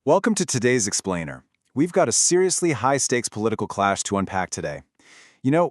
Welcome to today's Explainer. We've got a seriously high-stakes political clash to unpack today.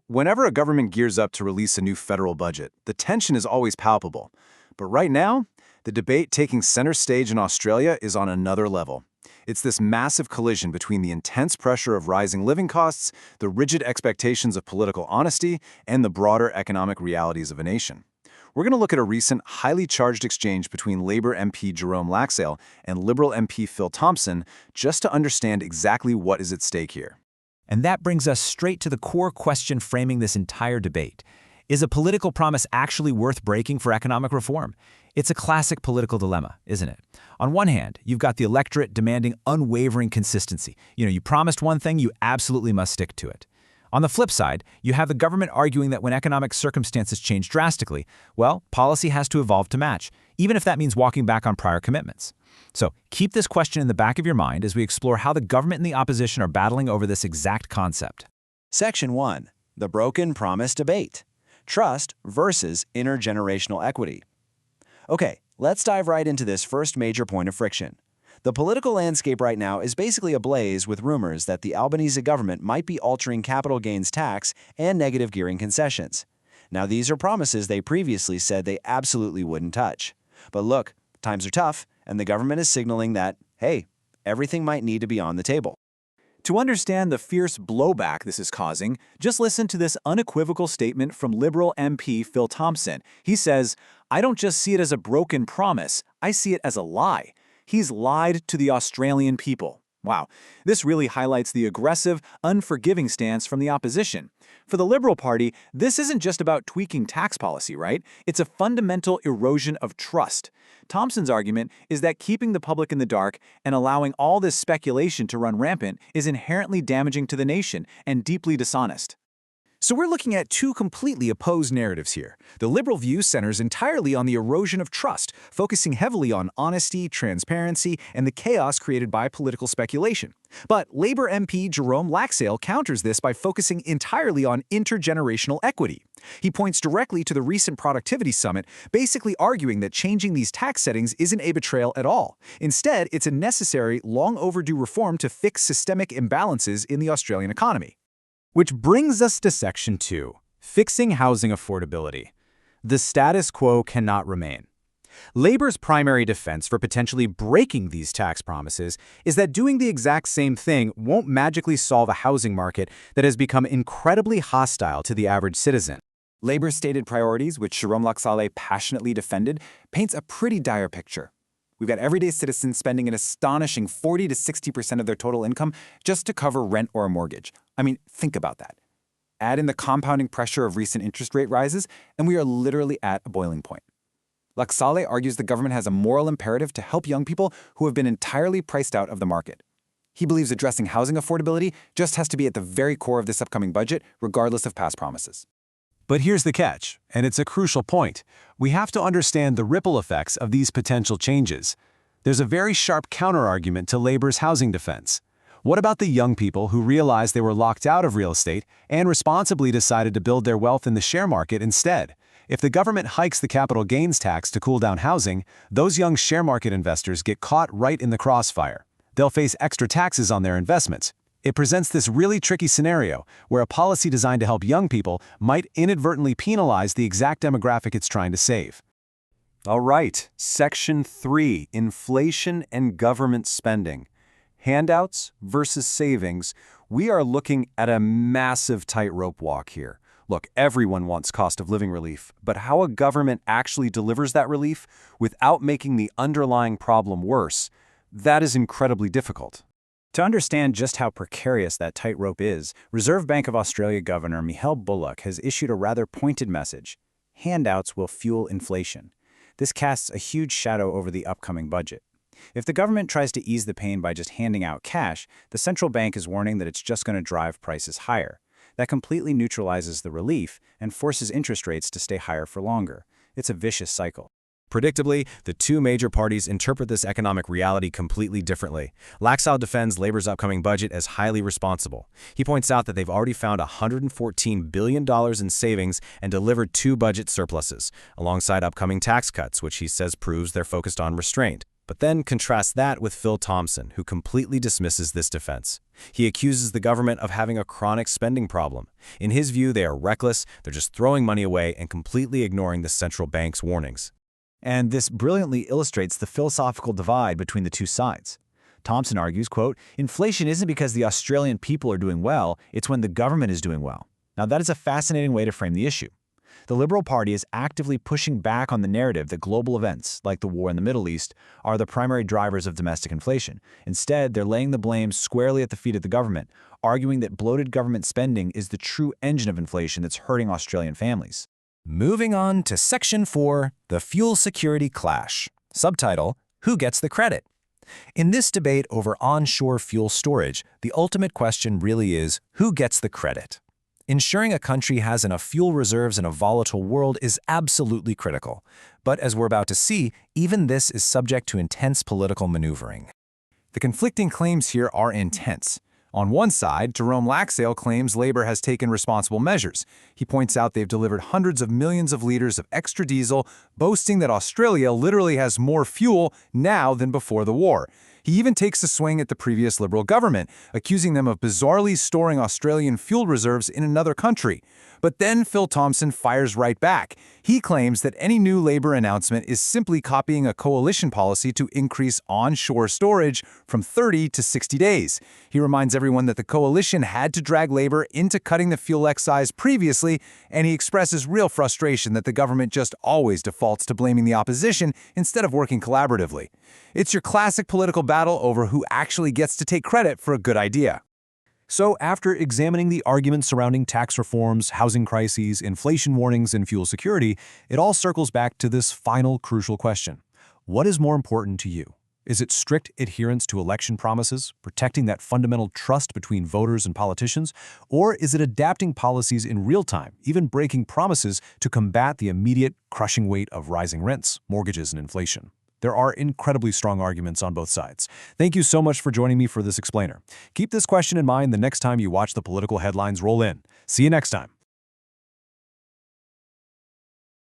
Whenever a government gears up to release a new federal budget, the tension is always palpable. But right now, the debate taking center stage in Australia is on another level. It's this massive collision between the intense pressure of rising living costs, the rigid expectations of political honesty, and the broader economic realities of a nation. We're going to look at a recent, highly charged exchange between Labor MP Jerome Laxale and Liberal MP Phil Thompson just to understand exactly what is at stake here. And that brings us straight to the core question framing this entire debate. Is a political promise actually worth breaking for economic reform? It's a classic political dilemma, isn't it? On one hand, you've got the electorate demanding unwavering consistency. You promised one thing, you absolutely must stick to it. On the flip side, you have the government arguing that when economic circumstances change drastically, well, policy has to evolve to match, even if that means walking back on prior commitments. So keep this question in the back of your mind as we explore how the government and the opposition are battling over this exact concept. Section 1. The Broken Promise Debate. Trust versus Intergenerational Equity. Okay, let's dive right into this first major point of friction. The political landscape right now is basically ablaze with rumors that the Albanese government might be altering capital gains tax and negative gearing concessions. Now, these are promises they previously said they absolutely wouldn't touch. But look, times are tough, and the government is signaling that, hey, everything might need to be on the table. To understand the fierce blowback this is causing, just listen to this unequivocal statement from Liberal MP Phil Thompson. He says, "I don't just see it as a broken promise, I see it as a lie. He's lied to the Australian people." Wow, this really highlights the aggressive, unforgiving stance from the opposition. For the Liberal Party, this isn't just about tweaking tax policy, right? It's a fundamental erosion of trust. Thompson's argument is that keeping the public in the dark and allowing all this speculation to run rampant is inherently damaging to the nation and deeply dishonest. So we're looking at two completely opposed narratives here. The liberal view centers entirely on the erosion of trust, focusing heavily on honesty, transparency, and the chaos created by political speculation. But Labor MP Jerome Laxale counters this by focusing entirely on intergenerational equity. He points directly to the recent productivity summit, basically arguing that changing these tax settings isn't a betrayal at all. Instead, it's a necessary, long overdue reform to fix systemic imbalances in the Australian economy. Which brings us to Section 2, fixing housing affordability. The status quo cannot remain. Labor's primary defense for potentially breaking these tax promises is that doing the exact same thing won't magically solve a housing market that has become incredibly hostile to the average citizen. Labor's stated priorities, which Jerome Laxale passionately defended, paints a pretty dire picture. We've got everyday citizens spending an astonishing 40 to 60% of their total income just to cover rent or a mortgage. I mean, think about that. Add in the compounding pressure of recent interest rate rises, and we are literally at a boiling point. Laxale argues the government has a moral imperative to help young people who have been entirely priced out of the market. He believes addressing housing affordability just has to be at the very core of this upcoming budget, regardless of past promises. But here's the catch, and it's a crucial point. We have to understand the ripple effects of these potential changes. There's a very sharp counterargument to Labor's housing defense. What about the young people who realized they were locked out of real estate and responsibly decided to build their wealth in the share market instead? If the government hikes the capital gains tax to cool down housing, those young share market investors get caught right in the crossfire. They'll face extra taxes on their investments. It presents this really tricky scenario where a policy designed to help young people might inadvertently penalize the exact demographic it's trying to save. All right, Section 3, Inflation and Government Spending. Handouts versus savings. We are looking at a massive tightrope walk here. Look, everyone wants cost of living relief, but how a government actually delivers that relief without making the underlying problem worse, that is incredibly difficult. To understand just how precarious that tightrope is, Reserve Bank of Australia Governor Michele Bullock has issued a rather pointed message. Handouts will fuel inflation. This casts a huge shadow over the upcoming budget. If the government tries to ease the pain by just handing out cash, the central bank is warning that it's just going to drive prices higher. That completely neutralizes the relief and forces interest rates to stay higher for longer. It's a vicious cycle. Predictably, the two major parties interpret this economic reality completely differently. Laxale defends Labor's upcoming budget as highly responsible. He points out that they've already found $114 billion in savings and delivered 2 budget surpluses, alongside upcoming tax cuts, which he says proves they're focused on restraint. But then contrast that with Phil Thompson, who completely dismisses this defense. He accuses the government of having a chronic spending problem. In his view, they are reckless, they're just throwing money away and completely ignoring the central bank's warnings. And this brilliantly illustrates the philosophical divide between the two sides. Thompson argues, quote, inflation isn't because the Australian people are doing well, it's when the government is doing well. Now that is a fascinating way to frame the issue. The Liberal Party is actively pushing back on the narrative that global events, like the war in the Middle East, are the primary drivers of domestic inflation. Instead, they're laying the blame squarely at the feet of the government, arguing that bloated government spending is the true engine of inflation that's hurting Australian families. Moving on to Section 4, the Fuel Security Clash. Subtitle, Who Gets the Credit? In this debate over onshore fuel storage, the ultimate question really is, who gets the credit? Ensuring a country has enough fuel reserves in a volatile world is absolutely critical. But as we're about to see, even this is subject to intense political maneuvering. The conflicting claims here are intense. On one side, Jerome Laxale claims Labor has taken responsible measures. He points out they've delivered hundreds of millions of liters of extra diesel, boasting that Australia literally has more fuel now than before the war. He even takes a swing at the previous Liberal government, accusing them of bizarrely storing Australian fuel reserves in another country. But then Phil Thompson fires right back. He claims that any new Labor announcement is simply copying a coalition policy to increase onshore storage from 30 to 60 days. He reminds everyone that the coalition had to drag Labor into cutting the fuel excise previously, and he expresses real frustration that the government just always defaults to blaming the opposition instead of working collaboratively. It's your classic political battle over who actually gets to take credit for a good idea. So after examining the arguments surrounding tax reforms, housing crises, inflation warnings, and fuel security, it all circles back to this final crucial question. What is more important to you? Is it strict adherence to election promises, protecting that fundamental trust between voters and politicians? Or is it adapting policies in real time, even breaking promises to combat the immediate, crushing weight of rising rents, mortgages, and inflation? There are incredibly strong arguments on both sides. Thank you so much for joining me for this explainer. Keep this question in mind the next time you watch the political headlines roll in. See you next time.